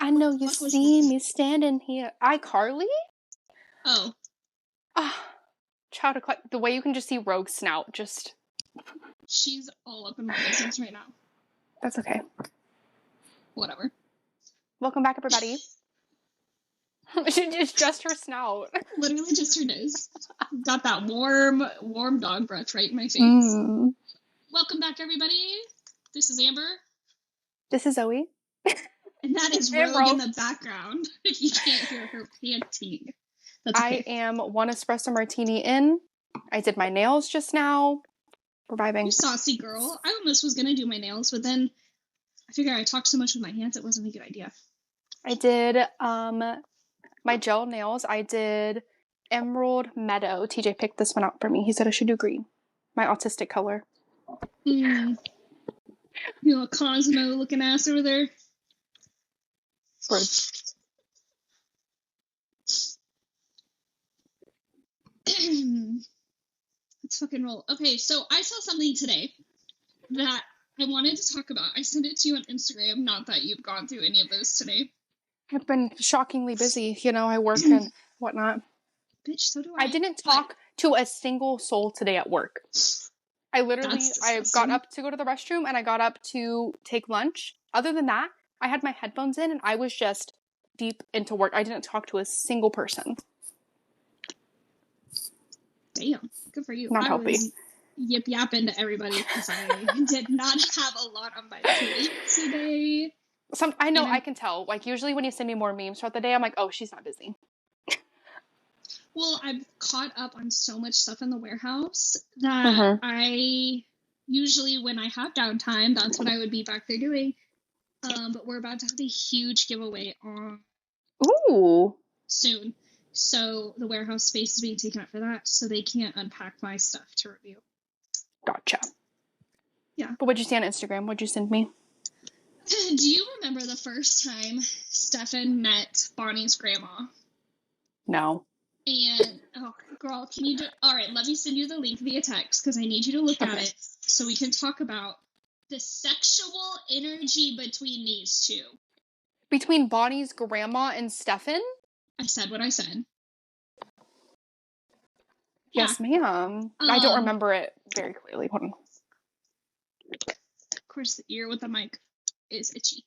I know you fuck was see that? me standing here. iCarly? Oh. Child of the way you can just see Rogue's snout, just... She's all up in my business right now. That's okay. Whatever. Welcome back, everybody. It's just her snout. Literally just her nose. Got that warm dog breath right in my face. Welcome back, everybody. This is Amber. This is Zoe. And that is Rogue in the background. If you can't hear her panting. That's okay. I am one espresso martini in. I did my nails just now. We're vibing. You saucy girl. I almost was going to do my nails, but then I figured I talked so much with my hands, it wasn't a good idea. I did my gel nails. I did Emerald Meadow. TJ picked this one out for me. He said I should do green. My autistic color. You little Cosmo looking ass over there. Let's fucking roll. Okay, so I saw something today that I wanted to talk about. I sent it to you on Instagram. Not that you've gone through any of those today. I've been shockingly busy. You know, I work and whatnot. Bitch, so do I. I didn't talk to a single soul today at work. I got up to go to the restroom and I got up to take lunch. Other than that, I had my headphones in and I was just deep into work. I didn't talk to a single person. Damn, good for you. Not healthy. Yip yapping to everybody because I did not have a lot on my plate today. I know, I can tell. Like, usually when you send me more memes throughout the day, I'm like, oh, she's not busy. Well, I've caught up on so much stuff in the warehouse that I usually, when I have downtime, that's what I would be back there doing. But we're about to have a huge giveaway on soon. So the warehouse space is being taken up for that, so they can't unpack my stuff to review. Gotcha. Yeah. But what'd you see on Instagram? What'd you send me? Do you remember the first time Stefan met Bonnie's grandma? No. And, oh, girl, can you do... All right, let me send you the link via text, because I need you to look at it, so we can talk about the sexual energy between these two. Between Bonnie's grandma and Stefan? I said what I said. Yes, ma'am. I don't remember it very clearly. Hold on. Of course, the ear with the mic is itchy.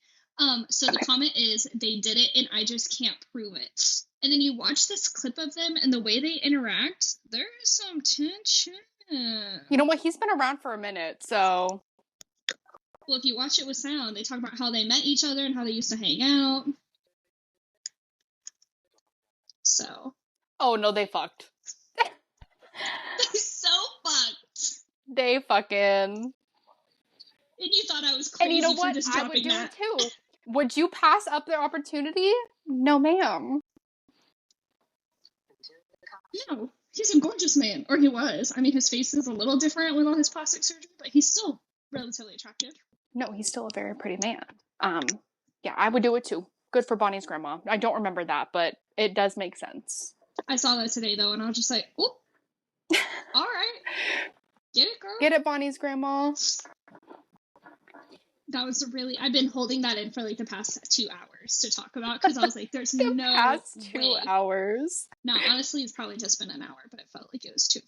So the comment is, they did it and I just can't prove it. And then you watch this clip of them and the way they interact, there is some tension. You know what? He's been around for a minute, so... Well, if you watch it with sound, they talk about how they met each other and how they used to hang out. So. Oh, no, they fucked. They're so fucked. They fucking... And you thought I was crazy. And you know what? Just I would do that. it too. Would you pass up the opportunity? No, ma'am. No, he's a gorgeous man. Or he was. I mean, his face is a little different with all his plastic surgery, but he's still relatively attractive. No, he's still a very pretty man. Yeah, I would do it too. Good for Bonnie's grandma. I don't remember that, but it does make sense. I saw that today, though, and I was just like, oh, all right. Get it, girl. Get it, Bonnie's grandma. That was I've been holding that in for like the past 2 hours to talk about because I was like, there's no past 2 way. hours. No, honestly, it's probably just been an hour, but it felt like it was 2.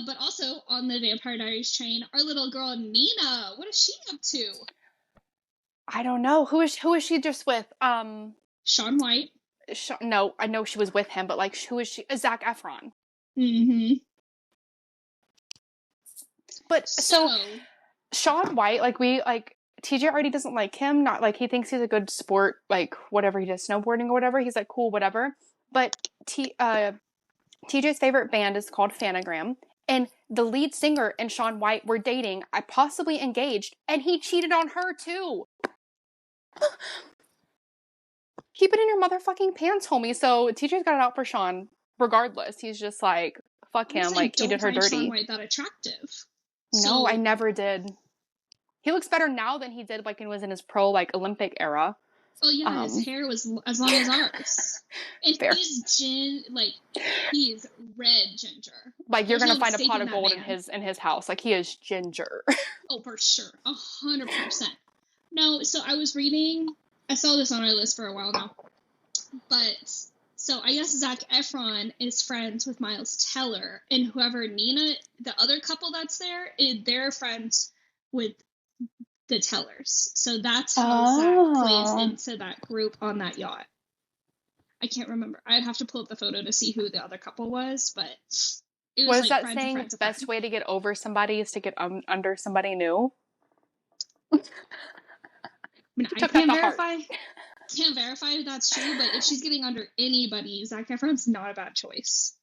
But also on the Vampire Diaries train, our little girl Nina, what is she up to? I don't know. Who is she just with? Shaun White. No, I know she was with him, but like, who is she? Zac Efron. Mm-hmm. But so Shaun White, TJ already doesn't like him. Not like he thinks he's a good sport, like whatever he does, snowboarding or whatever. He's like cool, whatever. But TJ's favorite band is called Fanagram, and the lead singer and Shaun White were dating, possibly engaged, and he cheated on her too. Keep it in your motherfucking pants, homie. So TJ's got it out for Shaun, regardless. He's just like, fuck him, like he did her dirty. Shaun White that attractive. No, I never did. He looks better now than he did like when he was in his pro Olympic era. Oh yeah, his hair was as long as ours. And Fair. he's red ginger. Like you're gonna find a pot of gold in his house. Like he is ginger. Oh, for sure. 100%. No, so I was reading I saw this on our list for a while now. But, so I guess Zac Efron is friends with Miles Teller, and whoever Nina, the other couple that's there, they're friends with the Tellers. So that's how Zac plays into that group on that yacht. I can't remember. I'd have to pull up the photo to see who the other couple was, but it was what is like that friends saying? of friends of Best friends. way to get over somebody is to get under somebody new. I mean, I can't verify if that's true, but if she's getting under anybody, Zac Efron's not a bad choice.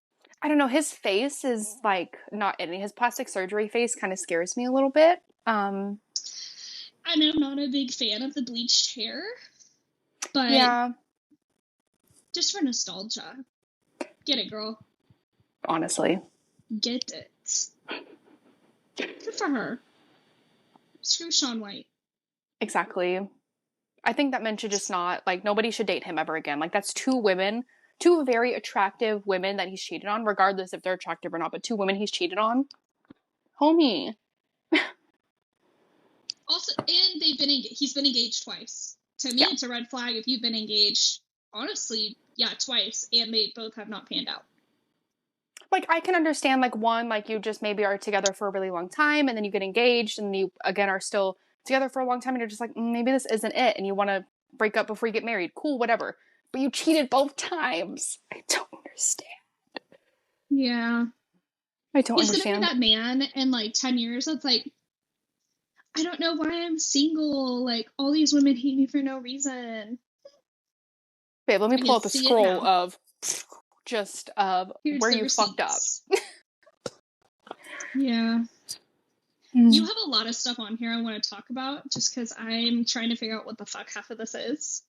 I don't know. His face is like not any. His plastic surgery face kind of scares me a little bit. And I'm not a big fan of the bleached hair, but yeah, just for nostalgia, get it, girl. Honestly, get it. Good for her. Screw Shaun White. Exactly. I think that men should just not, like, nobody should date him ever again. Like, that's two women, two very attractive women that he's cheated on, regardless if they're attractive or not, but two women he's cheated on. Homie. Also, and he's been engaged twice. To me, it's a red flag if you've been engaged, honestly, twice, and they both have not panned out. Like, I can understand, like, one, like, you just maybe are together for a really long time, and then you get engaged, and you, again, are still together for a long time, and you're just like, maybe this isn't it, and you want to break up before you get married. Cool, whatever. But you cheated both times. I don't understand. Yeah. I don't understand. He's gonna be that man in, like, 10 years that's like, I don't know why I'm single. Like, all these women hate me for no reason. Babe, let me pull up a scroll of just Here's where you receipts. fucked up. Yeah. You have a lot of stuff on here I want to talk about, just because I'm trying to figure out what the fuck half of this is.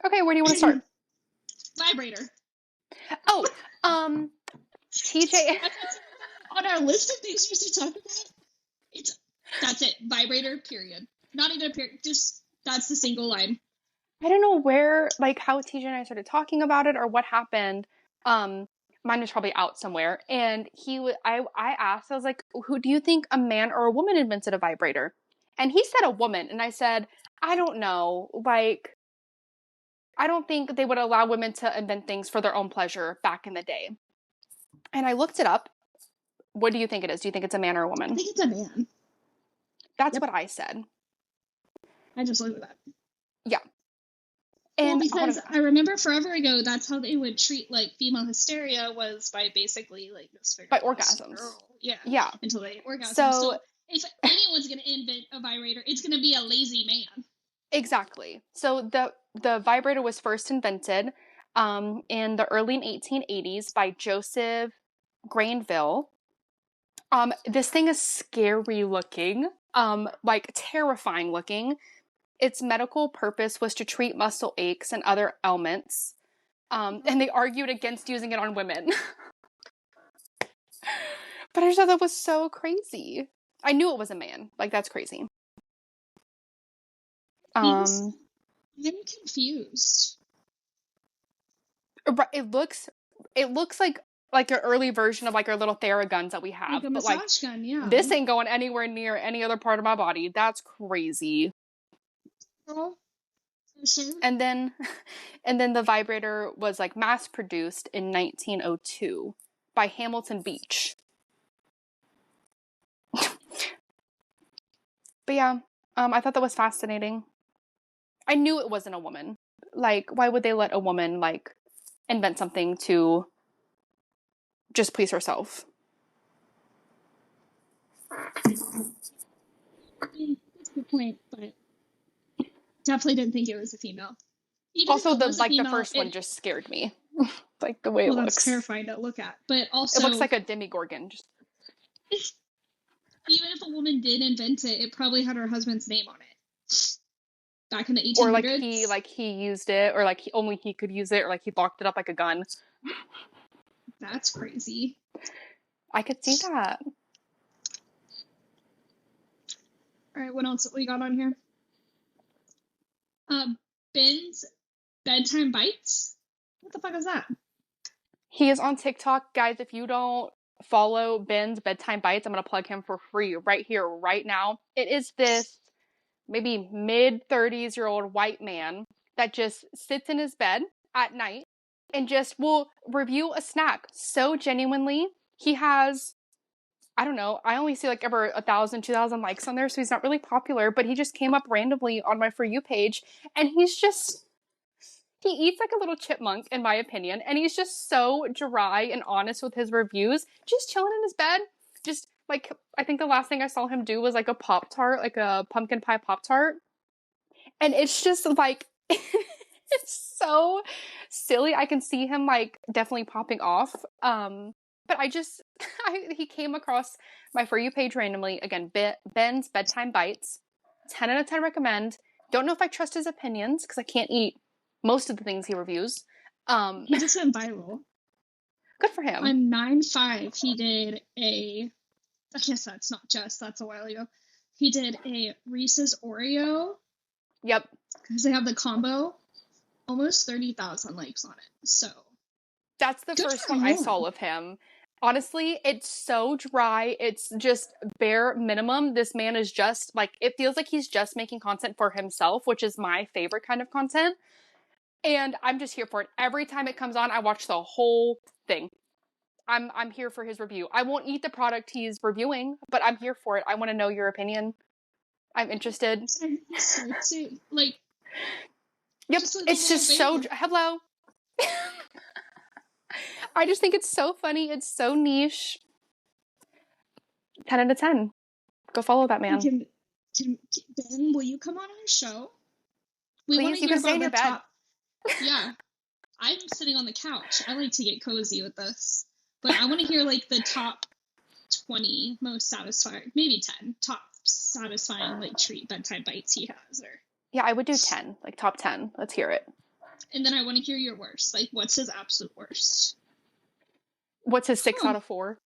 Okay, where do you want to start? Vibrator. Oh, TJ. On our list of things we should talk about, that's it. Vibrator, period. Not even a period. Just, that's the single line. I don't know where, like, how TJ and I started talking about it or what happened. Mine was probably out somewhere. And I asked, I was like, who do you think, a man or a woman invented a vibrator? And he said a woman. And I said, I don't know. Like, I don't think they would allow women to invent things for their own pleasure back in the day. And I looked it up. What do you think it is? Do you think it's a man or a woman? I think it's a man. That's what I said. I just looked at that. Yeah. And because I remember forever ago, that's how they would treat, like, female hysteria was by basically, like, this by orgasms. Girl. Yeah. Yeah. Until they orgasm. So if anyone's going to invent a vibrator, it's going to be a lazy man. Exactly. So the vibrator was first invented in the early 1880s by Joseph Granville. This thing is scary looking, like terrifying looking. Its medical purpose was to treat muscle aches and other ailments. And they argued against using it on women. But I just thought that was so crazy. I knew it was a man. Like, that's crazy. I'm confused. It looks like an early version of, like, our little Theraguns that we have. Like a massage gun, yeah. This ain't going anywhere near any other part of my body. That's crazy. Oh. And then the vibrator was, like, mass produced in 1902 by Hamilton Beach. But yeah, I thought that was fascinating. I knew it wasn't a woman. Like, why would they let a woman, like, invent something to just please herself? That's a good point, but definitely didn't think it was a female. Even also, the first one just scared me. Like, the way it looks. That's terrifying to look at. But also, it looks like a demigorgon. Even if a woman did invent it, it probably had her husband's name on it. Back in the 1800s. Or, like, he used it, or, like, only he could use it, or, like, he locked it up like a gun. That's crazy. I could see that. Alright, what else we got on here? Ben's Bedtime Bites? What the fuck is that? He is on TikTok. Guys, if you don't follow Ben's Bedtime Bites, I'm going to plug him for free right here, right now. It is this maybe mid-30s-year-old white man that just sits in his bed at night and just will review a snack so genuinely. He has, I don't know, I only see like ever 1,000, 2,000 likes on there, so he's not really popular, but he just came up randomly on my For You page, and he eats like a little chipmunk, in my opinion, and he's just so dry and honest with his reviews, just chilling in his bed, just like, I think the last thing I saw him do was like a Pop-Tart, like a pumpkin pie Pop-Tart, and it's just like, it's so silly. I can see him like definitely popping off. But he came across my For You page randomly. Again, Ben's Bedtime Bites. 10 out of 10 recommend. Don't know if I trust his opinions because I can't eat most of the things he reviews. He just went viral. Good for him. On 9/5, he did I guess that's a while ago. He did a Reese's Oreo. Yep. Because they have the combo. Almost 30,000 likes on it. So that's the first one I saw of him. Honestly, it's so dry. It's just bare minimum. This man is just like, it feels like he's just making content for himself, which is my favorite kind of content. And I'm just here for it. Every time it comes on, I watch the whole thing. I'm here for his review. I won't eat the product he's reviewing, but I'm here for it. I want to know your opinion. I'm interested. Like, yep, it's just so, hello. I just think it's so funny. It's so niche. 10 out of 10. Go follow that man. Ben, will you come on our show? Please, you can stay in your bed. Yeah. I'm sitting on the couch. I like to get cozy with this. But I want to hear like the top 20 most satisfying, maybe 10 top satisfying like treat bedtime bites he has. Or yeah, I would do 10, like top 10. Let's hear it. And then I want to hear your worst. Like, what's his absolute worst? What's his 6 out of 4?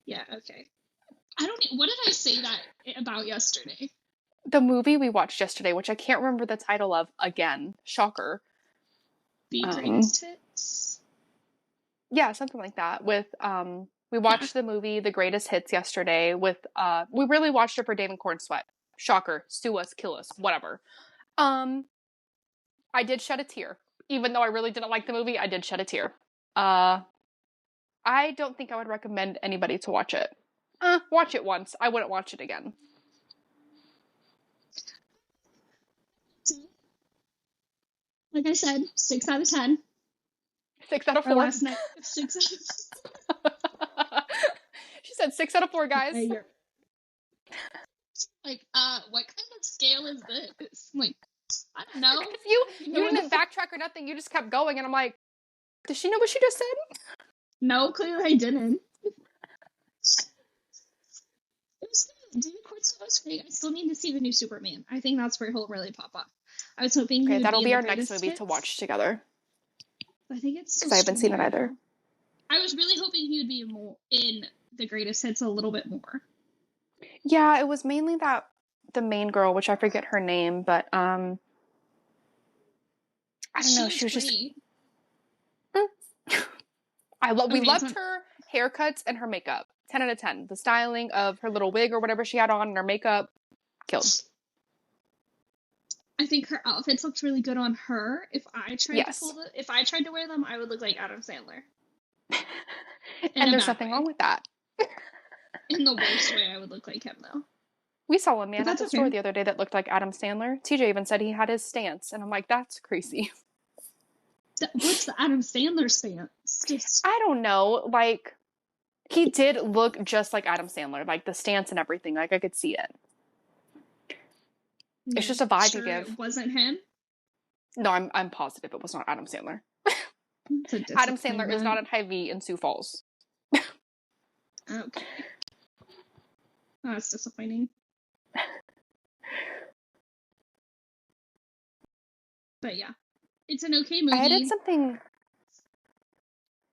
Yeah, okay. What did I say that about yesterday? The movie we watched yesterday, which I can't remember the title of again. Shocker. The Greatest Hits? Yeah, something like that. With, we watched the movie The Greatest Hits yesterday with, we really watched it for Dave and Corn Sweat. Shocker. Sue us, kill us, whatever. I did shed a tear. Even though I really didn't like the movie, I did shed a tear. I don't think I would recommend anybody to watch it. Watch it once. I wouldn't watch it again. Like I said, 6 out of 10. 6 out of 4. Last night, 6 out of She said 6 out of 4, guys. Like, what kind of scale is this? Like, I don't know. You didn't backtrack or nothing. You just kept going, and I'm like, does she know what she just said? No, clearly I didn't. It was good. David Cornswell was great. I still need to see the new Superman. I think that's where he'll really pop off. I was hoping he would that'll be our next movie to watch together. I think it's because I haven't seen it either. I was really hoping he would be more in the Greatest Hits a little bit more. Yeah, it was mainly the main girl, which I forget her name, but I don't know. She was just. We loved her haircuts and her makeup. 10 out of 10. The styling of her little wig or whatever she had on and her makeup, killed. I think her outfits looked really good on her. If I tried to wear them, I would look like Adam Sandler. And there's nothing wrong with that. In the worst way, I would look like him, though. We saw a man at the store the other day that looked like Adam Sandler. TJ even said he had his stance, and I'm like, that's crazy. What's the Adam Sandler stance? I don't know. Like, he did look just like Adam Sandler, like the stance and everything. Like, I could see it. It's just a vibe you give. It wasn't him? No, I'm positive it was not Adam Sandler. Adam Sandler is not at Hy-Vee in Sioux Falls. Okay. Oh, that's disappointing. But yeah, it's an okay movie. I added something.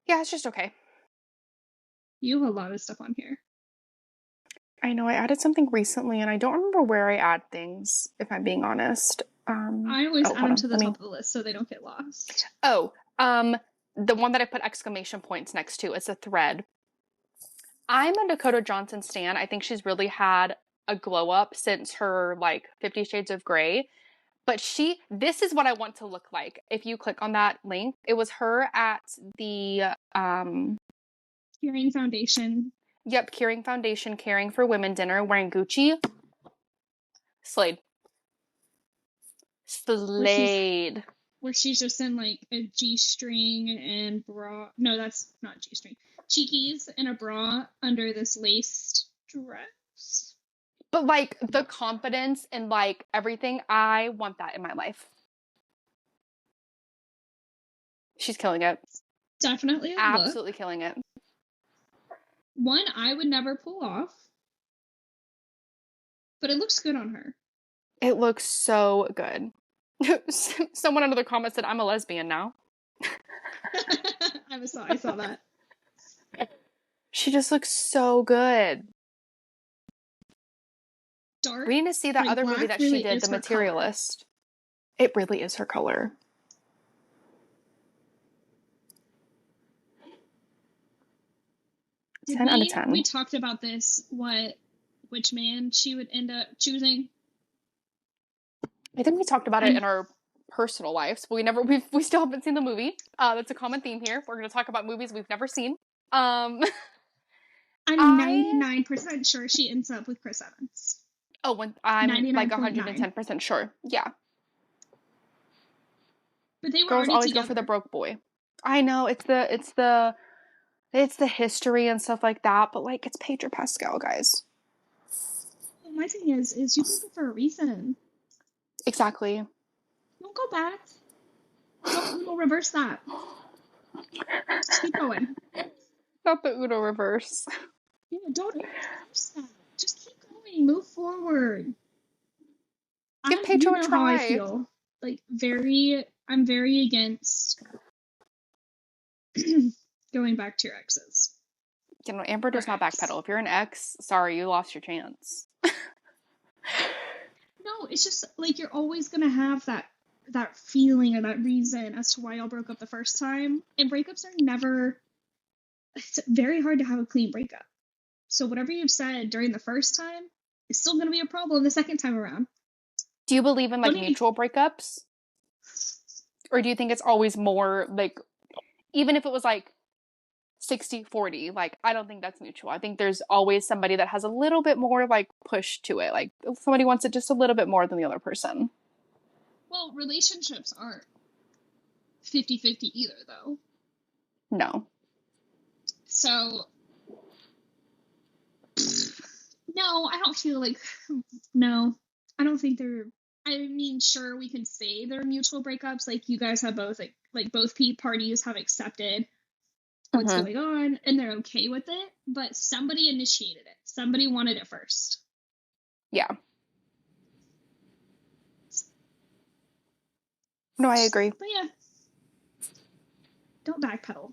Yeah, it's just okay. You have a lot of stuff on here. I know, I added something recently, and I don't remember where I add things, if I'm being honest. I always add them to the top of the list so they don't get lost. Oh, the one that I put exclamation points next to, it's a thread. I'm a Dakota Johnson stan. I think she's really had a glow up since her like 50 Shades of Grey. But this is what I want to look like. If you click on that link, it was her at the Kering Foundation. Yep, Kering Foundation Caring for Women dinner wearing Gucci. Slayed. Where she's just in like a G-string and bra. No, that's not G-string. Cheekies and a bra under this laced dress. But like the confidence and like everything, I want that in my life. She's killing it. Definitely absolutely killing it. One I would never pull off, but it looks good on her. It looks so good. Someone under the comments said, I'm a lesbian now. I saw that. She just looks so good. Dark. We need to see that other movie that really she did, The Materialist. Color. It really is her color. Did 10 out of 10. We talked about this, which man she would end up choosing. I think we talked about it in our personal lives. We still haven't seen the movie. That's a common theme here. We're going to talk about movies we've never seen. I'm 99% sure she ends up with Chris Evans. Oh, I'm like 110% sure. Yeah. But they were girls always together. Go for the broke boy. I know it's the history and stuff like that, but like it's Pedro Pascal, guys. Well, my thing is you broke it for a reason. Exactly. Don't go back. Don't Uno reverse that. Just keep going. Not the Uno reverse. Yeah, don't reverse that. Just keep going. Move forward. Give Pedro a try. How I feel. Like I'm very against going back to your exes. You know, Amber does not backpedal. If you're an ex, sorry, you lost your chance. No, it's just like you're always gonna have that feeling or that reason as to why y'all broke up the first time. And breakups are never. It's very hard to have a clean breakup. So whatever you've said during the first time is still gonna be a problem the second time around. Do you believe in like mutual breakups? Or do you think it's always more like, even if it was like 60-40, like I don't think that's mutual. I think there's always somebody that has a little bit more like push to it. Like somebody wants it just a little bit more than the other person. Well, relationships aren't 50-50 either, though. No. So, no, I don't feel like, no, I don't think they're, I mean, sure, we can say they're mutual breakups. Like you guys have both, like both parties have accepted what's going on and they're okay with it, but somebody initiated it. Somebody wanted it first. Yeah. No, I agree. But yeah, don't backpedal.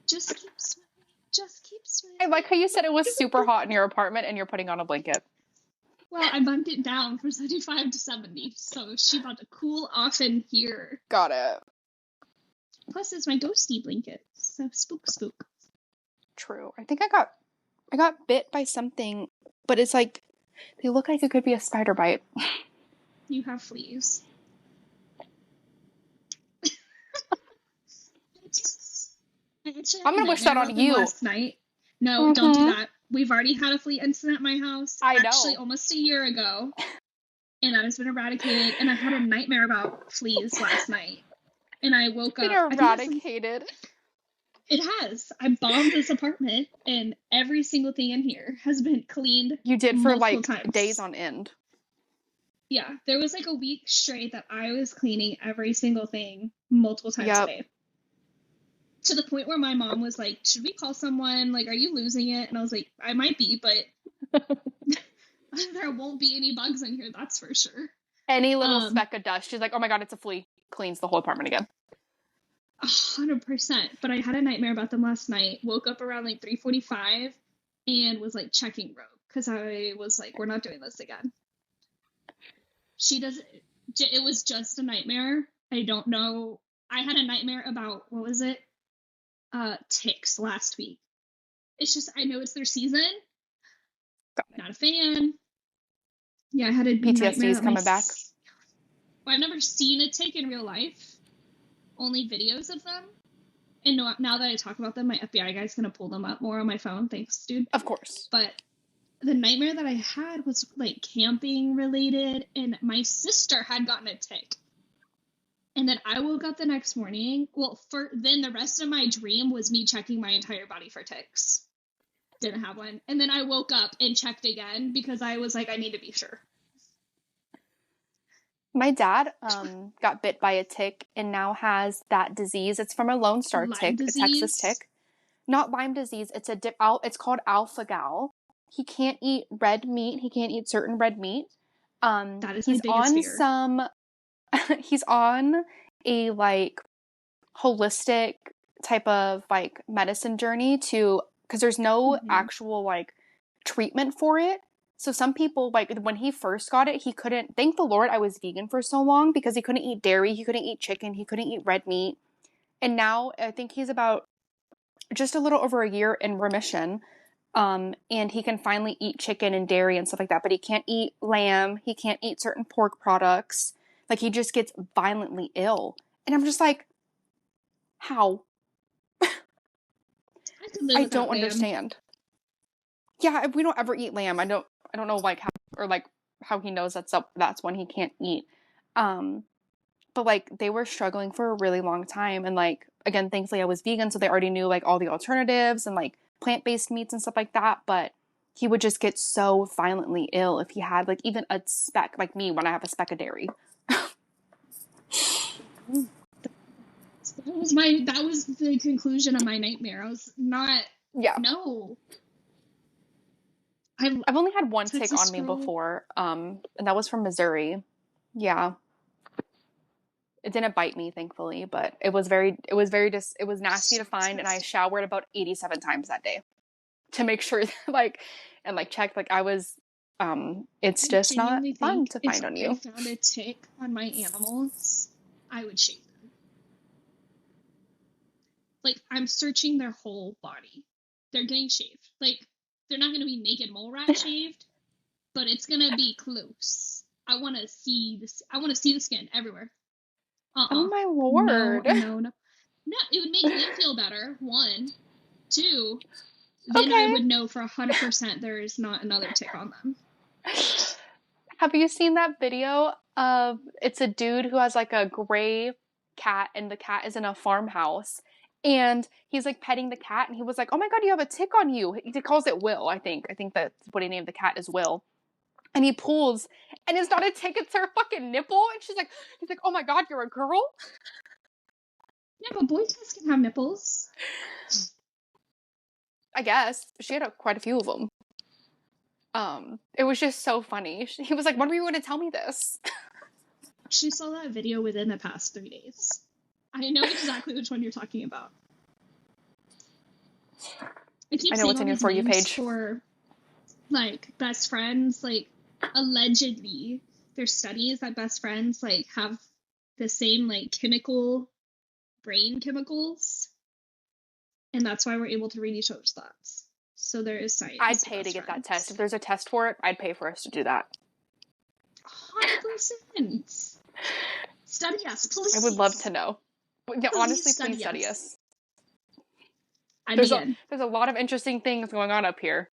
Just keep swimming. Just keep swimming. I like how you said it was super hot in your apartment and you're putting on a blanket. Well, I bumped it down from 75 to 70, so she's about to cool off in here. Got it. Plus, it's my ghosty blanket, so spook. True. I think I got bit by something, but it's like, they look like it could be a spider bite. You have fleas. I'm gonna wish that on you. Last night. No, don't do that. We've already had a flea incident at my house. Actually, almost a year ago. And that has been eradicated. And I had a nightmare about fleas last night. And I woke up. Eradicated. It has. I bombed this apartment, and every single thing in here has been cleaned. You did for like times. Days on end. Yeah, there was like a week straight that I was cleaning every single thing multiple times a day. To the point where my mom was like, should we call someone? Like, are you losing it? And I was like, I might be, but there won't be any bugs in here, that's for sure. Any little speck of dust. She's like, oh my god, it's a flea. Cleans the whole apartment again. 100%. But I had a nightmare about them last night. Woke up around like 3:45 and was like checking Rogue because I was like, we're not doing this again. It was just a nightmare. I don't know. I had a nightmare about, what was it? Ticks last week. It's just, I know it's their season. Not a fan. Yeah, I had a PTSD nightmare is that my... coming back. Well, I've never seen a tick in real life. Only videos of them. And now that I talk about them, my FBI guy's going to pull them up more on my phone. Thanks, dude. Of course. But the nightmare that I had was like camping related, and my sister had gotten a tick. And then I woke up the next morning. Well, then the rest of my dream was me checking my entire body for ticks. Didn't have one. And then I woke up and checked again because I was like, I need to be sure. My dad got bit by a tick and now has that disease. It's from a Lone Star tick, a Texas tick. Not Lyme disease. It's called alpha-gal. He can't eat red meat. He can't eat certain red meat. That is my biggest fear. He's on a like holistic type of like medicine journey because there's no actual like treatment for it. So some people, like when he first got it, he couldn't, thank the Lord I was vegan for so long because he couldn't eat dairy, he couldn't eat chicken, he couldn't eat red meat. And now I think he's about just a little over a year in remission. And he can finally eat chicken and dairy and stuff like that, but he can't eat lamb, he can't eat certain pork products. Like he just gets violently ill. And I'm just like, how? I don't understand. Yeah, we don't ever eat lamb. I don't know like how he knows that's one he can't eat. But like they were struggling for a really long time, and like again, thankfully I was vegan, so they already knew like all the alternatives and like plant-based meats and stuff like that, but he would just get so violently ill if he had like even a speck, like me when I have a speck of dairy. That was the conclusion of my nightmare. I was not... Yeah. No. I've only had one tick on me before, and that was from Missouri. Yeah. It didn't bite me, thankfully, but it was nasty to find, and I showered about 87 times that day to make sure that, check, I was, it's just not fun to find on you. If I found a tick on my animals, I would shave them. Like, I'm searching their whole body. They're getting shaved. Like, they're not going to be naked mole rat shaved, but it's going to be close. I want to see this. I want to see the skin everywhere. Oh my Lord. No, it would make them feel better. 1, 2, then I would know for 100% there is not another tick on them. Have you seen that video of, it's a dude who has like a gray cat and the cat is in a farmhouse and he's like petting the cat and he was like, oh my God, you have a tick on you. He calls it Will, I think. I think that's what he named the cat is Will. And he pulls, and it's not a tick, it's her fucking nipple. And he's like, oh my God, you're a girl? Yeah, but boy tats can have nipples. I guess. She had quite a few of them. It was just so funny. He was like, when were you going to tell me this? She saw that video within the past 3 days. I know exactly which one you're talking about. I know what's in your For You page. For, like, best friends, like, allegedly, there's studies that best friends, like, have the same, like, brain chemicals. And that's why we're able to read each other's thoughts. So there is science. I'd pay to get that test. If there's a test for it, I'd pay for us to do that. 100%. Study us, please. I would love to know. Yeah, honestly, please study us. There's a lot of interesting things going on up here.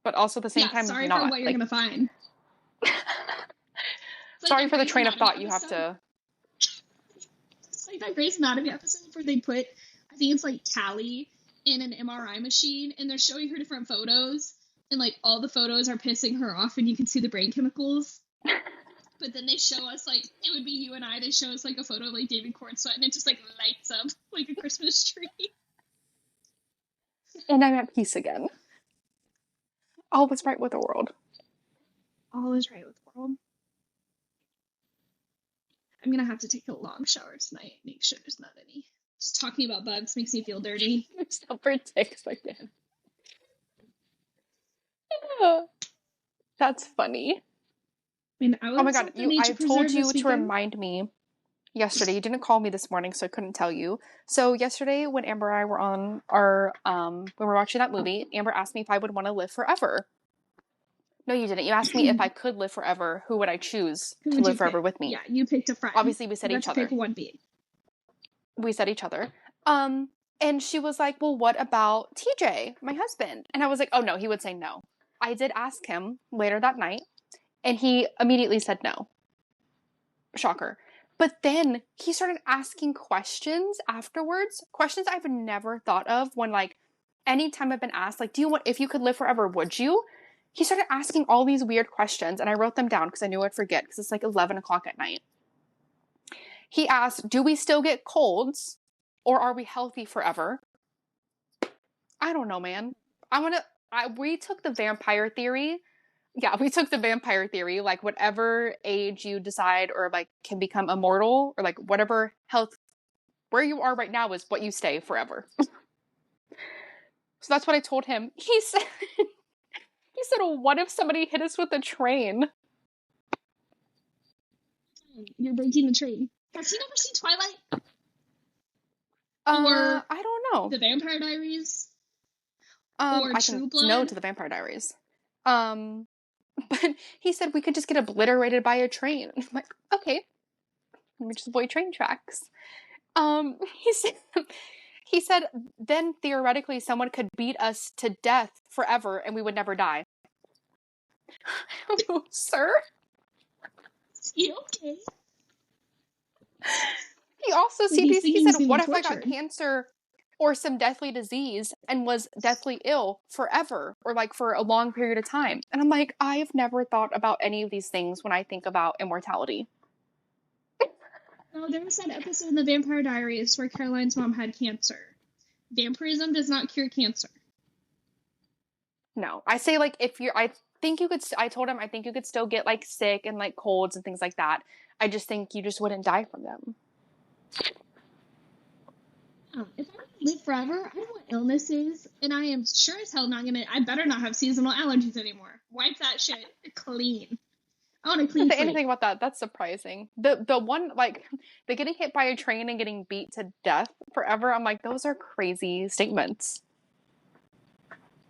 But also at the same time, sorry not. For what you're going to find. Sorry for the train of thought you have to... It's like that Grey's Anatomy episode where they put, I think it's like Callie in an MRI machine, and they're showing her different photos, and like all the photos are pissing her off, and you can see the brain chemicals. But then they show us, like, it would be you and I, they show us like a photo of like David Cornsweet, and it just like lights up like a Christmas tree. And I'm at peace again. All was right with the world. All is right with the world. I'm gonna have to take a long shower tonight. Make sure there's not any. Just talking about bugs makes me feel dirty. Except for ticks again. That's funny. I mean, oh my God! I told you to remind me yesterday. You didn't call me this morning, so I couldn't tell you. So yesterday, when Amber and I were on our when we were watching that movie, Amber asked me if I would want to live forever. No, you didn't. You asked me if I could live forever, who would I choose Who to would you live forever pick? with me? Yeah, you picked a friend. Obviously, we said You got each to other. pick one being. We said each other. And she was like, well, what about TJ, my husband? And I was like, oh no, he would say no. I did ask him later that night, and he immediately said no. Shocker. But then he started asking questions afterwards, questions I've never thought of when, like, anytime I've been asked, like, if you could live forever, would you? He started asking all these weird questions, and I wrote them down because I knew I'd forget because it's like 11 o'clock at night. He asked, do we still get colds, or are we healthy forever? I don't know, man. We took the vampire theory. Yeah, we took the vampire theory, like whatever age you decide or like can become immortal or like whatever health, where you are right now is what you stay forever. So that's what I told him. He said, well, what if somebody hit us with a train? You're breaking the train. Has he never seen Twilight? Or I don't know. The Vampire Diaries? Or I True can Blood? no to the Vampire Diaries. But he said we could just get obliterated by a train. I'm like, okay. Let me just avoid train tracks. He said then theoretically someone could beat us to death forever and we would never die. Sir? Is he okay? He also he said, what if I got cancer or some deathly disease and was deathly ill forever or like for a long period of time? And I'm like, I have never thought about any of these things when I think about immortality. No, there was that episode in the Vampire Diaries where Caroline's mom had cancer. Vampirism does not cure cancer. No, I say like I told him I think you could still get like sick and like colds and things like that. I just think you just wouldn't die from them. If I live forever, I know what illness is, and I am sure as hell not gonna. I better not have seasonal allergies anymore. Wipe that shit clean. I want a clean slate. Anything about that? That's surprising. The one like the getting hit by a train and getting beat to death forever. I'm like, those are crazy statements.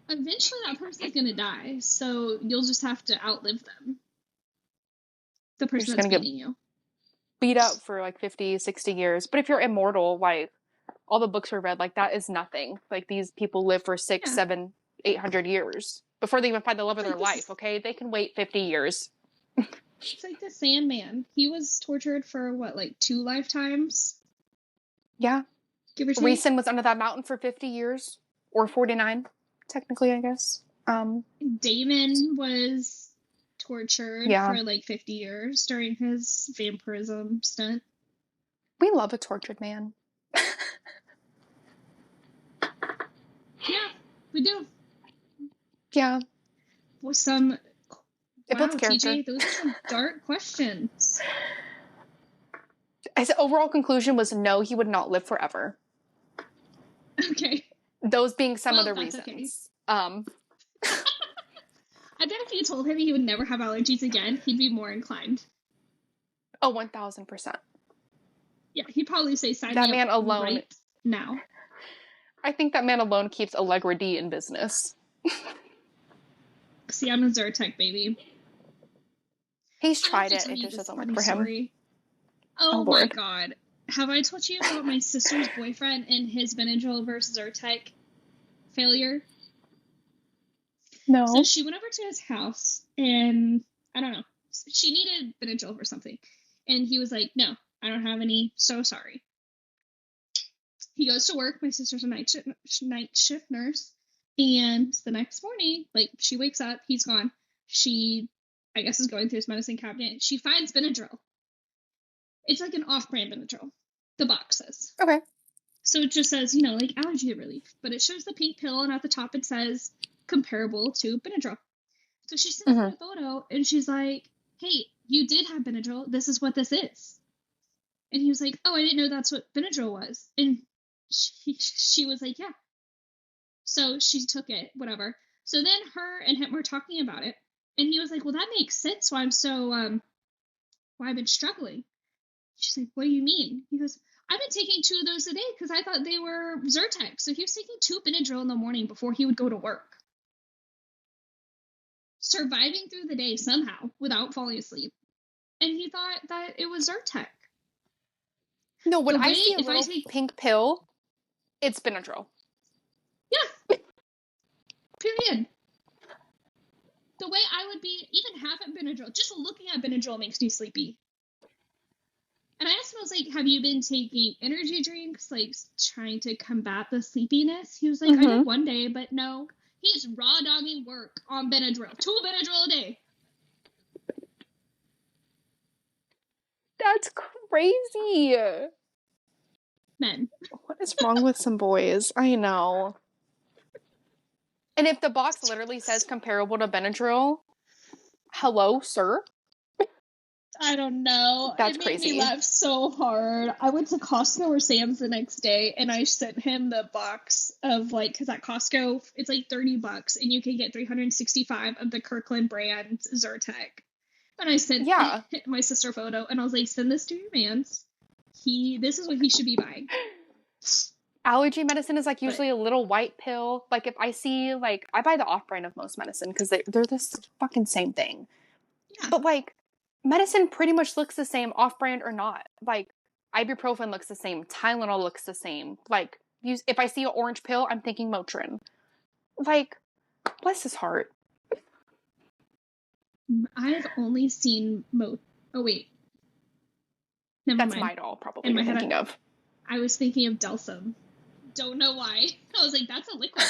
Eventually, that person's gonna die, so you'll just have to outlive them. The person that's beating you. Beat up for like 50, 60 years. But if you're immortal, like all the books we read, like that is nothing. Like these people live for 600, 700, 800 years before they even find the love of their life. Okay, they can wait 50 years. It's like the Sandman. He was tortured for what, like 2 lifetimes? Yeah. Give or take. Rhysand was under that mountain for 50 years or 49, technically, I guess. Daemon was tortured for like 50 years during his vampirism stunt. We love a tortured man. Yeah, we do. Yeah. With some... It builds character. TJ, those are some dark questions. His overall conclusion was no, he would not live forever. Okay. Those being some of the reasons. Okay. I bet if you told him he would never have allergies again, he'd be more inclined. Oh, 1,000%. Yeah, he'd probably say sign that me man up alone right now. I think that man alone keeps Allegra D in business. See, I'm a Zyrtec baby. He's tried it. It just doesn't work for him. Oh my god. Have I told you about my sister's boyfriend and his Benadryl versus Zyrtec failure? No. So she went over to his house and, I don't know, she needed Benadryl for something. And he was like, no, I don't have any, so sorry. He goes to work. My sister's a night shift nurse. And the next morning, like, she wakes up, he's gone. She, I guess, is going through his medicine cabinet. She finds Benadryl. It's like an off-brand Benadryl, the box says. Okay. So it just says, like allergy relief. But it shows the pink pill, and at the top it says comparable to Benadryl. So she sends me a photo, and she's like, hey, you did have Benadryl. This is what this is. And he was like, oh, I didn't know that's what Benadryl was. And she was like, yeah. So she took it, whatever. So then her and him were talking about it. And he was like, well, that makes sense why I'm so, why I've been struggling. She's like, what do you mean? He goes, I've been taking 2 of those a day because I thought they were Zyrtec. So he was taking 2 Benadryl in the morning before he would go to work. surviving through the day somehow without falling asleep. And he thought that it was Zyrtec. No, when I see a little pink pill, it's Benadryl. Yeah. Period. The way I would be, even half at Benadryl, just looking at Benadryl makes me sleepy. And I asked him, I was like, have you been taking energy drinks, like trying to combat the sleepiness? He was like, I did one day, but no. He's raw dogging work on Benadryl. 2 Benadryl a day. That's crazy. Men. What is wrong with some boys? I know. And if the box literally says comparable to Benadryl, hello, sir? I don't know. That's it crazy. Made me laugh so hard. I went to Costco or Sam's the next day, and I sent him the box of, like, because at Costco, it's like $30, and you can get 365 of the Kirkland brand Zyrtec. And I sent my sister a photo, and I was like, send this to your man's. This is what he should be buying. Allergy medicine is, like, usually a little white pill. Like, if I see, like, I buy the off-brand of most medicine because they're this fucking same thing. Yeah. But, like, medicine pretty much looks the same, off-brand or not. Like, ibuprofen looks the same. Tylenol looks the same. Like, if I see an orange pill, I'm thinking Motrin. Like, bless his heart. I've only seen Oh, wait. Never mind. That's Midol, probably, you're thinking of. I was thinking of Delsum. Don't know why. I was like, that's a liquid.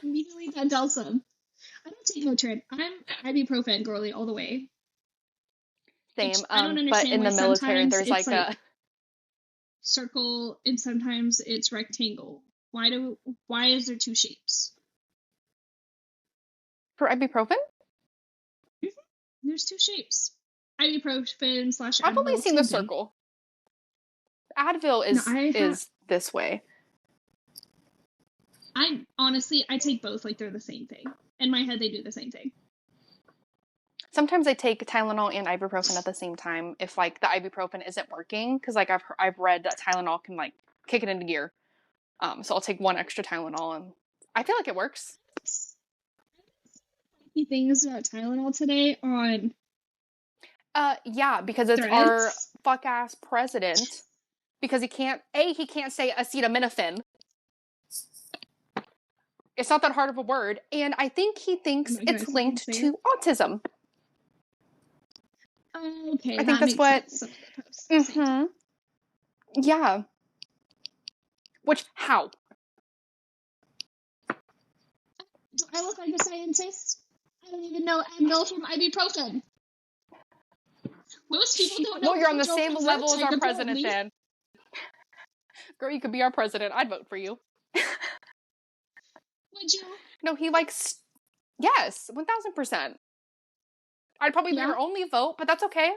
Immediately got Delsum. I don't take Motrin. I'm ibuprofen girly all the way. Same. I don't understand, but in the military, there's like a circle, and sometimes it's rectangle. Why is there 2 shapes? For ibuprofen? Mm-hmm. There's 2 shapes. Ibuprofen / Advil. I've only seen the circle. Advil is this way. I take both like they're the same thing. In my head, they do the same thing. Sometimes I take Tylenol and ibuprofen at the same time if, like, the ibuprofen isn't working, because, like, I've read that Tylenol can, like, kick it into gear. So I'll take 1 extra Tylenol, and I feel like it works. Things about Tylenol today on yeah, because it's our fuck-ass president. Because he can't say acetaminophen. It's not that hard of a word. And I think he thinks it's linked to autism. Okay, I think that's what... Mm-hmm. Yeah. Which, how? Do I look like a scientist? I don't even know Advil from ibuprofen. Most people don't know. Well, you're on the same level as our president, then. Girl, you could be our president. I'd vote for you. Would you? No, he likes... Yes, 1,000%. I'd probably be your only vote, but that's okay.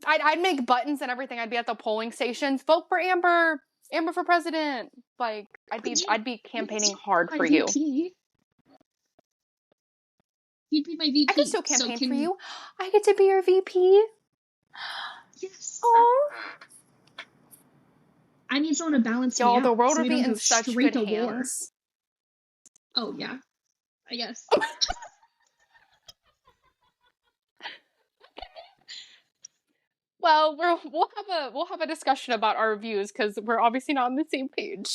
I'd make buttons and everything. I'd be at the polling stations. Vote for Amber. Amber for president. Like, I'd be campaigning hard for you. You'd be my VP. I could still campaign for you. I get to be your VP. Yes. Oh. I need someone to balance Y'all, me out. the world would be in such good hands. Oh yeah, I guess. Well, we'll have a discussion about our views because we're obviously not on the same page.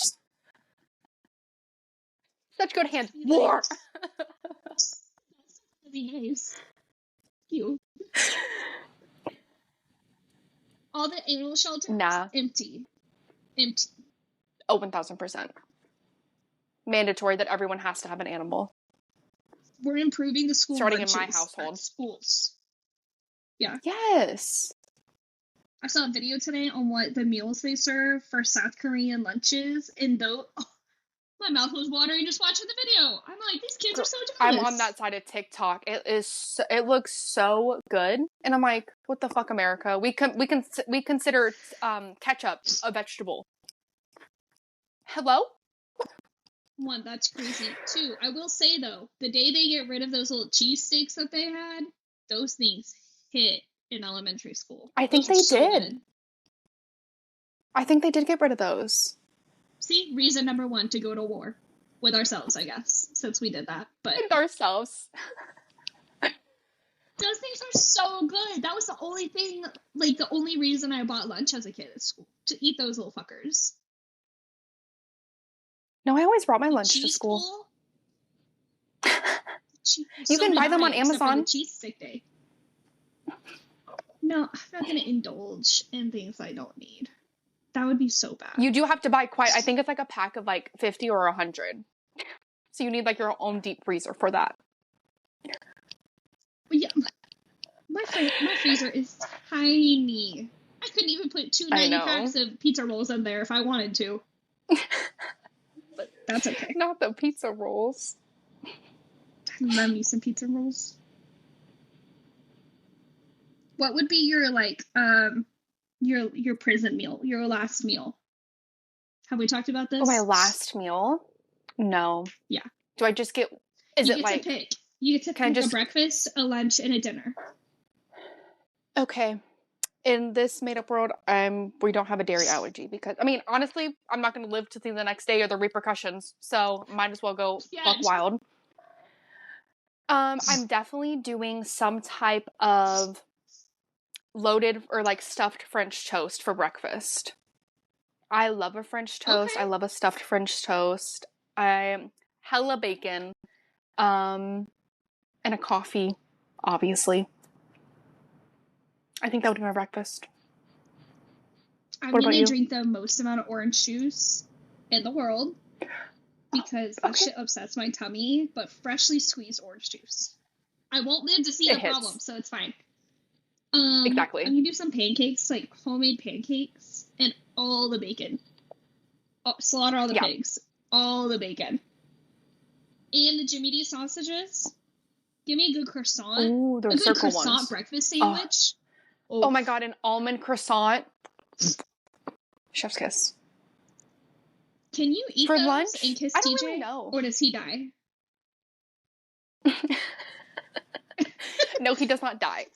Such good hands. War. That'd be nice. You. All the animal shelters. Empty. Oh, 1,000%. Mandatory that everyone has to have an animal. We're improving the school starting in my household. Schools. Yeah. Yes. I saw a video today on what the meals they serve for South Korean lunches, and my mouth was watering just watching the video. I'm like, these kids are so jealous. I'm on that side of TikTok. It looks so good, and I'm like, what the fuck, America? We consider ketchup a vegetable. Hello? 1, that's crazy. 2, I will say though, the day they get rid of those little cheese sticks that they had, those things hit in elementary school. I think they did. Good. I think they did get rid of those. See, reason number 1 to go to war with ourselves, I guess, since we did that. But With ourselves. those things are so good. That was the only thing, like the only reason I bought lunch as a kid at school, to eat those little fuckers. No, I always brought my The lunch to cheese school. bowl. You can buy them on Amazon. The cheese stick day. No, I'm not gonna indulge in things I don't need. That would be so bad. You do have to buy quite. I think it's like a pack of like 50 or 100. So you need like your own deep freezer for that. But yeah, my freezer is tiny. I couldn't even put 2 90 packs of pizza rolls in there if I wanted to. But that's okay. Not the pizza rolls. I love me some pizza rolls. What would be your like your prison meal, your last meal? Have we talked about this? Oh, my last meal? No. Yeah. Do I just get? Is you it get like? To pick. You get to pick a breakfast, a lunch, and a dinner. Okay. In this made-up world, we don't have a dairy allergy because I mean, honestly, I'm not going to live to see the next day or the repercussions, so might as well go buck wild. I'm definitely doing some type of loaded or like stuffed French toast for breakfast. I love a French toast. Okay. I love a stuffed French toast. Hella bacon, and a coffee, obviously. I think that would be my breakfast. I'm going to drink the most amount of orange juice in the world because that shit upsets my tummy, but freshly squeezed orange juice. I won't live to see the problem, so it's fine. Exactly. I'm going to do some pancakes, like homemade pancakes, and all the bacon. Slaughter all the pigs. All the bacon. And the Jimmy D sausages. Give me a good croissant. Ooh, those a good circle croissant ones. Breakfast sandwich. Oh my god, an almond croissant. Chef's kiss. Can you eat for those lunch and kiss I TJ? don't really know. Or does he die? No, he does not die.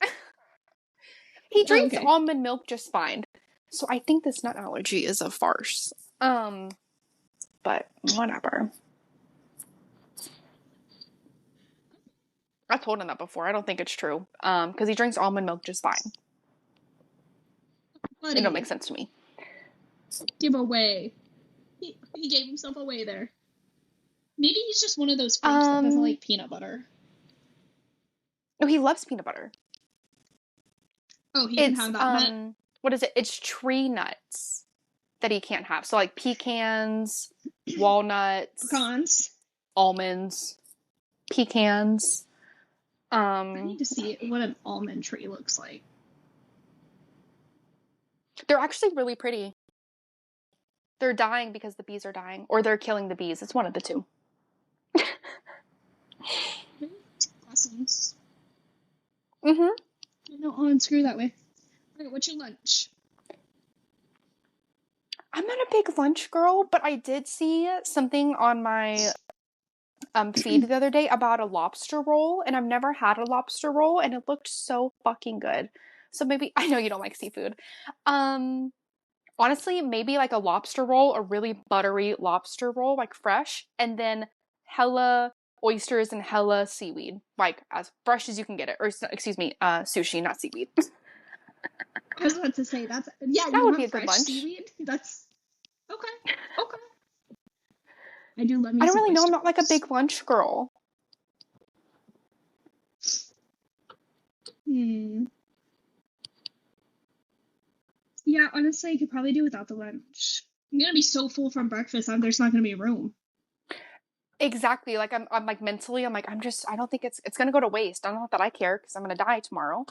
He drinks almond milk just fine. So I think this nut allergy is a farce. But whatever. I told him that before. I don't think it's true. Because he drinks almond milk just fine. Buddy. It don't make sense to me. Give away. He gave himself away there. Maybe he's just one of those freaks that doesn't like peanut butter. No, he loves peanut butter. Oh, he can have that nut? What is it? It's tree nuts that he can't have. So like pecans, walnuts, pecans, almonds, pecans. I need to see what an almond tree looks like. They're actually really pretty. They're dying because the bees are dying. Or they're killing the bees. It's one of the two. Blessings. Mm-hmm. No, I'll unscrew that way. Alright, what's your lunch? I'm not a big lunch girl, but I did see something on my feed the other day about a lobster roll, and I've never had a lobster roll, and it looked so fucking good. So maybe, I know you don't like seafood. Honestly, maybe like a lobster roll, a really buttery lobster roll, like fresh, and then hella oysters and hella seaweed, like as fresh as you can get it. Or, excuse me, sushi, not seaweed. I was about to say, that would be a good lunch. Seaweed? That's, okay. I do love me I don't really know, I'm oysters. not like a big lunch girl. Yeah, honestly, I could probably do without the lunch. I'm gonna be so full from breakfast, there's not gonna be room. Exactly. Like I'm like mentally, I'm like, I don't think it's gonna go to waste. I don't know that I care because I'm gonna die tomorrow.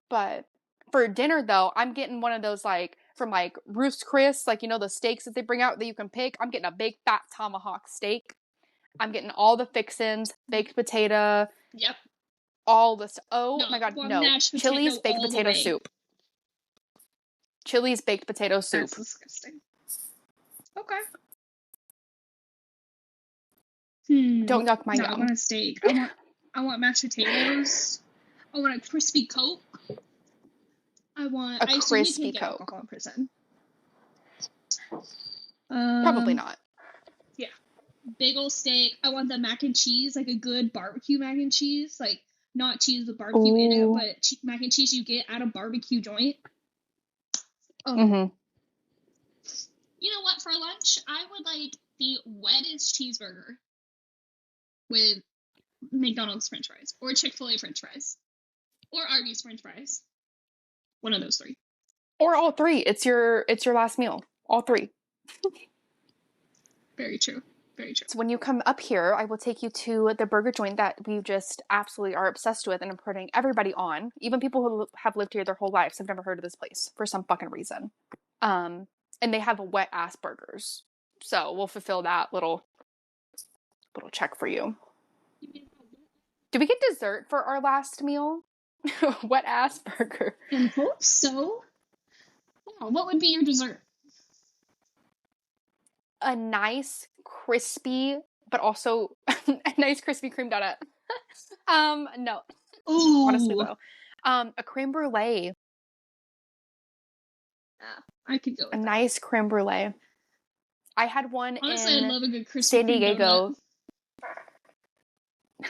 But for dinner though, I'm getting one of those like from like Ruth's Chris, like, you know, the steaks that they bring out that you can pick. I'm getting a big fat tomahawk steak. I'm getting all the fixins, baked potato. Yep. All this. Oh my god, no. Chili's baked potato soup. Chili's baked potato soup. That's disgusting. Okay. Don't yuck my yum. I want a steak. I want mashed potatoes. I want a crispy Coke. I want a crispy Coke. Alcohol in prison. Probably not. Yeah. Big old steak. I want the mac and cheese, like a good barbecue mac and cheese. Like, not cheese with barbecue in it, but mac and cheese you get at a barbecue joint. Oh. Mm-hmm. You know what? For lunch, I would like the wettest cheeseburger with McDonald's French fries, or Chick-fil-A French fries, or Arby's French fries. One of those three. Or all three. It's your last meal. All three. Very true. Very true. So when you come up here, I will take you to the burger joint that we just absolutely are obsessed with, and I'm putting everybody on. Even people who have lived here their whole lives have never heard of this place for some fucking reason. And they have wet ass burgers. So we'll fulfill that little check for you. Do we get dessert for our last meal? Wet ass burger. I hope so. Yeah, what would be your dessert? A nice, crispy, but also a nice crispy cream donut. No. Ooh. Honestly, though. A creme brulee. Yeah, I could go with a nice creme brulee. I had one Honestly, in I love a good crispy San Diego.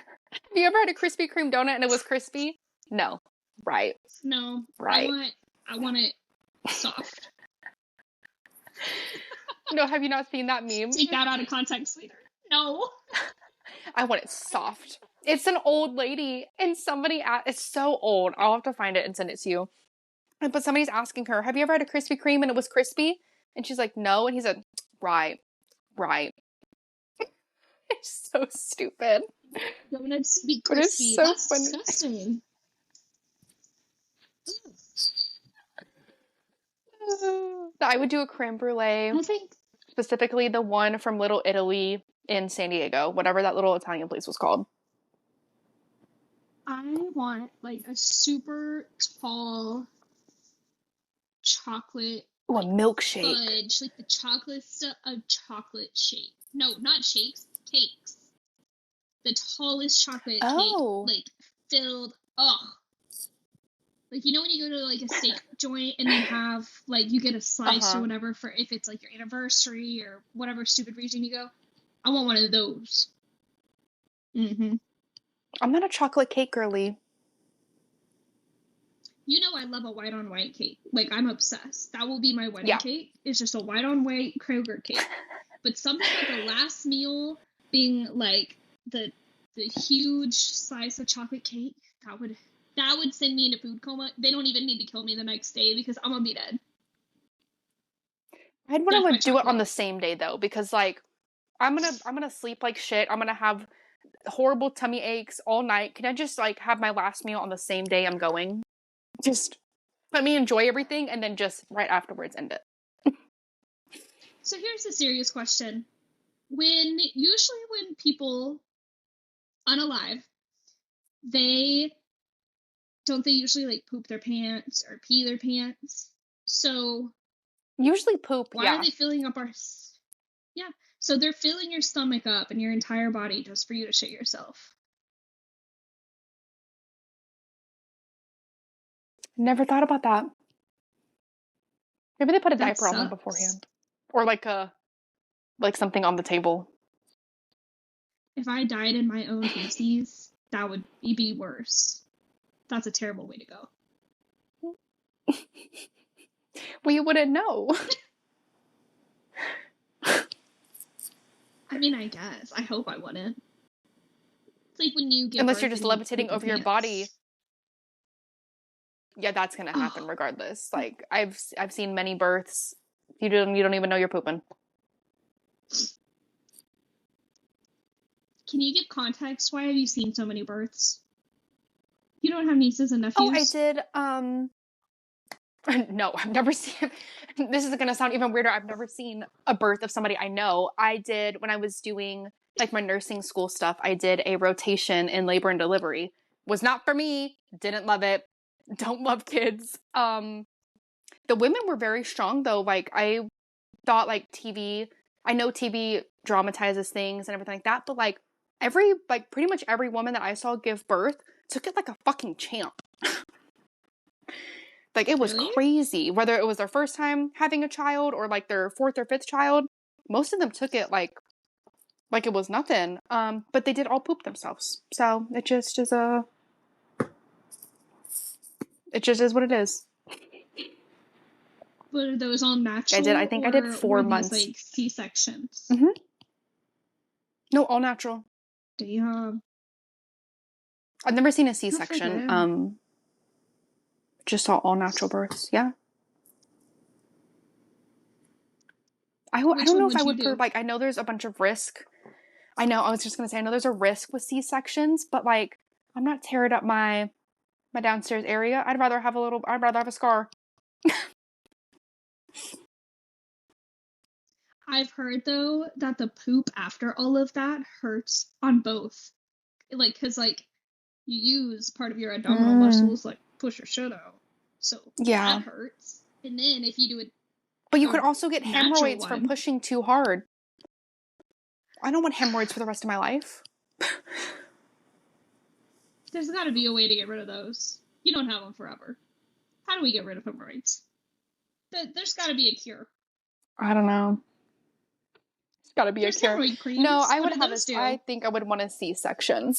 Have you ever had a Krispy Kreme donut and it was crispy? No. Right. No. Right. I want it soft. No, have you not seen that meme? Take that out of context later. No. I want it soft. It's an old lady and somebody it's so old. I'll have to find it and send it to you. But somebody's asking her, have you ever had a Krispy Kreme and it was crispy? And she's like, no. And he said, right. It's so stupid. Donuts be crispy. It's so That's funny. Disgusting. I would do a creme brulee. I think specifically the one from Little Italy in San Diego, whatever that little Italian place was called. I want like a super tall chocolate. Oh, a milkshake. Fudge, like the chocolate stuff, a chocolate shake. No, not shakes, cakes. The tallest chocolate cake, like filled. Like, you know when you go to like a steak joint and they have like you get a slice or whatever for if it's like your anniversary or whatever stupid reason you go. I want one of those. Mm-hmm. I'm not a chocolate cake girly. You know I love a white on white cake. Like, I'm obsessed. That will be my wedding cake. It's just a white on white Kroger cake. But something like a last meal being like the huge slice of chocolate cake, that would send me into food coma. They don't even need to kill me the next day because I'm gonna be dead. I'd want to do it on the same day though, because like I'm gonna sleep like shit. I'm gonna have horrible tummy aches all night. Can I just like have my last meal on the same day I'm going? Just let me enjoy everything and then just right afterwards end it. So here's a serious question. Usually when people unalive, they usually like poop their pants or pee their pants? So usually poop. Why are they filling up our? Yeah, so they're filling your stomach up and your entire body just for you to shit yourself. Never thought about that. Maybe they put a diaper on them beforehand, or like something on the table. If I died in my own feces, that would be worse. That's a terrible way to go. Well, you wouldn't know. I mean, I guess. I hope I wouldn't. It's like when you get unless you're just levitating over your body. Yeah, that's gonna happen regardless. Like I've seen many births. You don't even know you're pooping. Can you give context? Why have you seen so many births? You don't have nieces and nephews? Oh, I did. No, I've never seen. This is gonna sound even weirder. I've never seen a birth of somebody I know. I did when I was doing like my nursing school stuff. I did a rotation in labor and delivery. Was not for me. Didn't love it. Don't love kids. The women were very strong though. Like I thought like TV. I know TV dramatizes things and everything like that, but like pretty much every woman that I saw give birth took it like a fucking champ. Like, it was Really? crazy. Whether it was their first time having a child or like their fourth or fifth child, most of them took it like it was nothing. But they did all poop themselves. So it just is what it is. Were those all natural? I think I did 4 months. These like C-sections? Mm-hmm. No, all natural. Damn. I've never seen a C-section. Just saw all natural births. Yeah. I don't know if I would like, I know there's a bunch of risk. I know, I was just gonna say, I know there's a risk with C-sections, but like, I'm not tearing up my downstairs area. I'd rather have a scar. I've heard though that the poop after all of that hurts on both. Like, cause like you use part of your abdominal muscles like push your shit out. So yeah, that hurts. And then if you do it, but you could also get hemorrhoids from pushing too hard. I don't want hemorrhoids for the rest of my life. There's got to be a way to get rid of those. You don't have them forever. How do we get rid of hemorrhoids? There's got to be a cure. I don't know. There's got to be a cure. No, I would have I think I would want a C-section.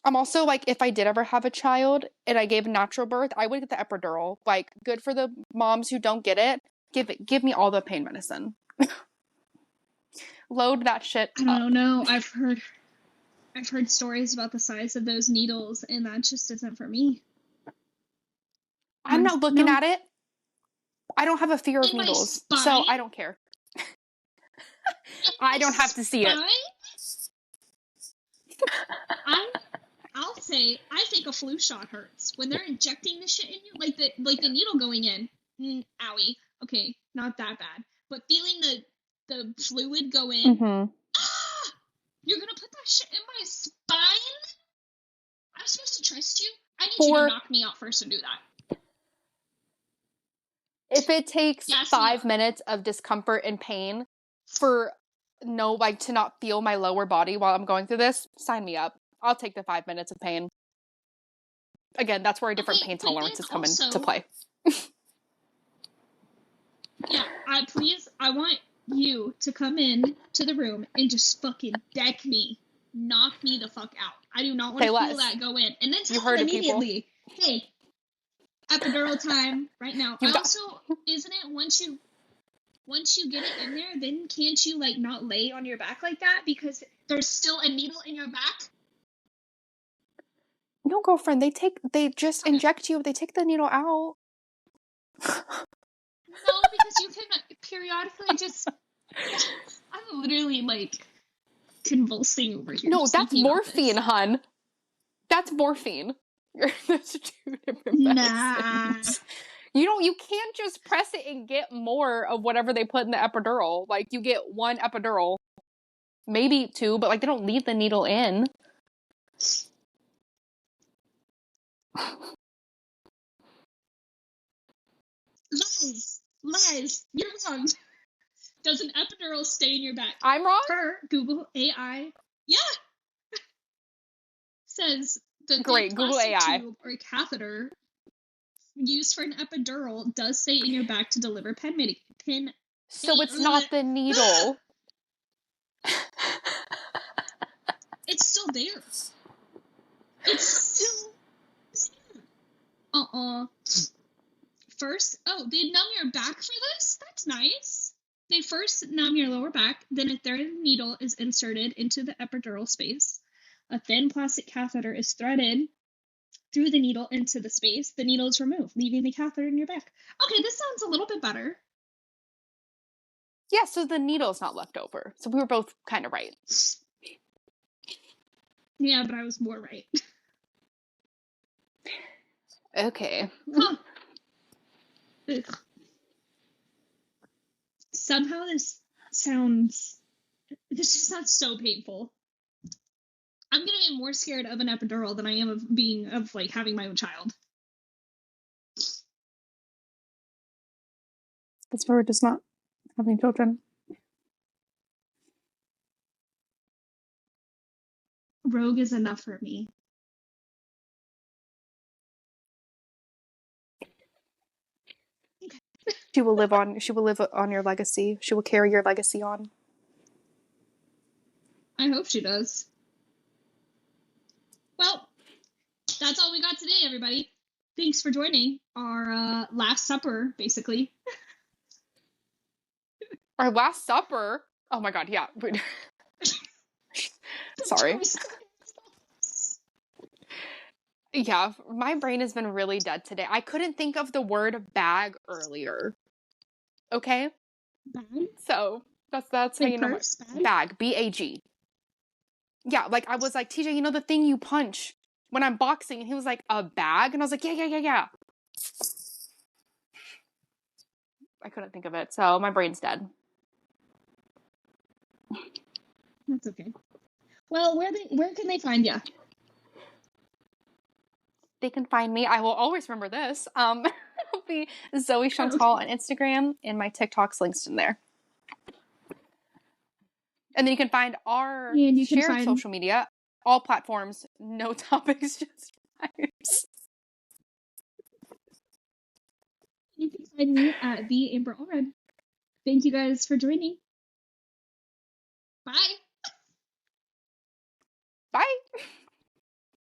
I'm also like, if I did ever have a child and I gave a natural birth, I would get the epidural. Like, good for the moms who don't get it. Give me all the pain medicine. Load that shit up. I don't know. I've heard stories about the size of those needles, and that just isn't for me. I'm not looking at it. I don't have a fear of needles, so I don't care. I don't have to see it. I'll say, I think a flu shot hurts when they're injecting the shit in you, like the needle going in. Owie. Okay, not that bad, but feeling the fluid go in. Mm-hmm. You're gonna put that shit in my spine? I'm supposed to trust you? I need you to knock me out first and do that. If it takes 5 minutes of discomfort and pain for to not feel my lower body while I'm going through this, sign me up. I'll take the 5 minutes of pain. Again, that's where different pain tolerances come into play. Yeah, I want you to come in to the room and just fucking deck me. Knock me the fuck out. I do not want to feel that go in. And then tell me immediately, hey, epidural time right now. Isn't it once you get it in there, then can't you like not lay on your back like that because there's still a needle in your back? No, girlfriend, they just inject you. They take the needle out. No, because you can periodically just... I'm literally like convulsing over here. No, that's morphine, hun. That's morphine. That's 2 different medicines. You can't just press it and get more of whatever they put in the epidural. Like, you get 1 epidural, maybe 2, but like they don't leave the needle in. Lies. You're wrong. Does an epidural stay in your back? I'm wrong? Google AI. Yeah. Says the Google AI. tube or catheter used for an epidural does stay in your back to deliver So it's not the needle. It's still there. It's still there. First, they numb your back for this? That's nice. They first numb your lower back, then a third needle is inserted into the epidural space. A thin plastic catheter is threaded through the needle into the space. The needle is removed, leaving the catheter in your back. Okay, this sounds a little bit better. Yeah, so the needle's not left over. So we were both kind of right. Yeah, but I was more right. Okay. Huh. Somehow this just sounds so painful. I'm gonna be more scared of an epidural than I am of like having my own child. That's why we're just not having children. Rogue is enough for me. She will live on. She will live on your legacy. She will carry your legacy on. I hope she does. Well, that's all we got today, everybody. Thanks for joining our Last Supper, basically. Our Last Supper. Oh my God, yeah. Sorry. Yeah, my brain has been really dead today. I couldn't think of the word bag earlier. Okay? Bag? So that's how Like you know purse? my bag. B-A-G. Yeah, like I was like, TJ, you know the thing you punch when I'm boxing? And he was like, a bag? And I was like, yeah. I couldn't think of it, so my brain's dead. That's okay. Well, where can they find you? They can find me. I will always remember this. It'll be Zoe Chantal on Instagram, and my TikTok's links in there. And then you can find our shared social media, all platforms, no topics, just vibes. You can find me at the Amber Allred. Thank you guys for joining. Bye.